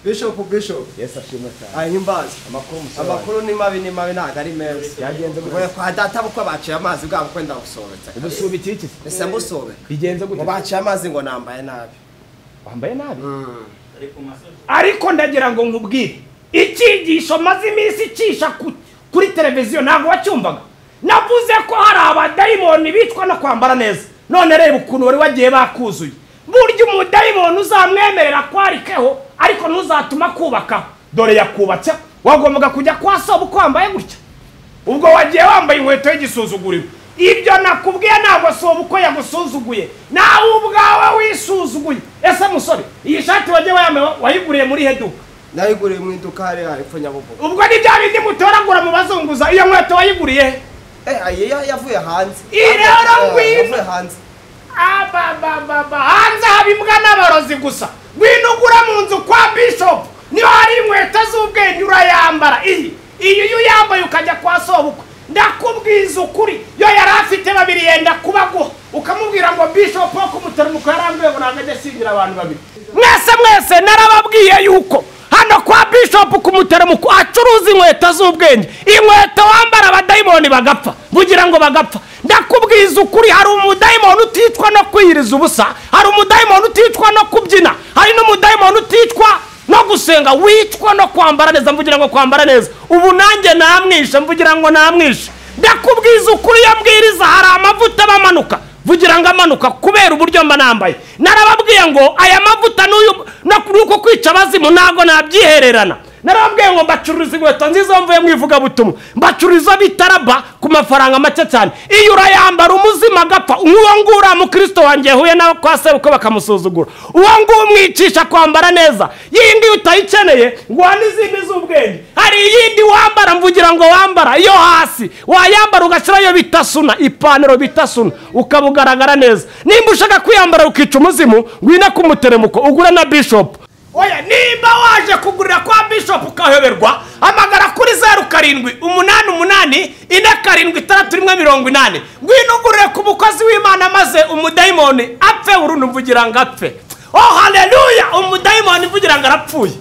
Bishop. Yes ashimwe cyane. Ahimbaza. Amakuru ni mabi ntago ari meza. Yagenze gute? Kwa data bukwa baciye amazi bwa kwenda gusobetsa. Ubusubi iki? Ese musobe. Bigenze gute? Baciye amazi ngo nambaye nabi. Wambaye nabi? Ariko ndagira ngo nkubwire. Ikigisho maze iminsi cisha kuri televiziyo ntago wacyumvaga. Navuze ko hari abadayimoni bitwa no kwambara neza. None reba ukuntu wari wagiye bakuzuye. Burya umudayimoni uzamwemerera kwarikeho ariko ntuzatuma kubaka. Dore yakubatse wagombaga kujya kwa sobu kwambaye gutya. Ubwo wagiye wambaye inkweto y'igisuzuguriro. Ibyo nakubwiye ntabwo sobu uko yagusuzuguye. Nawe ubwawe wisuzuguye. Ese musore, iyi shati wagiye wayiguriye muri heduka? Nayiguriye mu iduka hari hepfo Nyabugogo. Ubwo ni bya bindi mutoragura mu bazunguza. Iyo nkweto wayiguriye? Yavuye hanze. Rero ngwino. Yavuye hanze. Hanze habimbwa n'abarozi gusa. Ngwino ugura mu nzu kwa Bishop. Niyo hari inkweto z'ubwenge urayambara. Iyo uyambaye ukajya kwa sobukwe. Ndakubwiza ukuri. Yo yari afite babiri yenda kubaguha. Ukamubwira ngo Bishop wo kumuteramuko yarambiwe ngo nagajye singira abantu babiri. Mwese narababwiye yuko hano kwa Bishop kumuteramuko acuruza inkweto z'ubwenge. Inkweto wambara abadayimoni bagapfa. Bugira ngo bagapfa. Ndakubwiza ukuri hari umudayimoni utitwa no kwiyiriza ubusa, hari umudayimoni utitwa no kubyina, hari n'umudayimoni utitwa no gusenga, witwa no kwambara neza. Mvugira ngo kwambara neza. Ubu nanjye namwishe, mvugira ngo namwishe. Ndakubwiza ukuri yambwiriza hari amavuta bamanuka. Vugira ngo amanuka kubera uburyo mba nambaye. Narababwiye ngo aya mavuta nuko kwica abazimu ntago nabyihererana. Narababwiye ngo mbacururiza inkweto nziza mvuye mu ivugabutumwa. Mbacururiza bitaraba ku mafaranga make cyane. Iyo urayambara umuzima agapfa, uwo ngura mu Kristo wanjye huye nawe kwa se uko bakamusuzugura. Uwo nguwo umwicisha kwambara neza. Yindi utayikeneye ngo n'izindi z'ubwenge. Hari yindi wambara mvugira ngo wambara iyo hasi. Wayambara ugashira yo bitasuna, ipantaro bitasuna ukabugaragara neza. Nimba ushaka kwiyambara ukica umuzimu, ngwina kumuteremuko ugura na Bishop. Oya nimba waje kugurira kwa Bishop ukahoberwa amagara kuri 0788473680. Ngwino ugurire ku mukozi w'Imana maze umudayimoni apfe urundi mvugira ngo apfe. Oh haleluya, umudayimoni mvugira ngo arapfuye.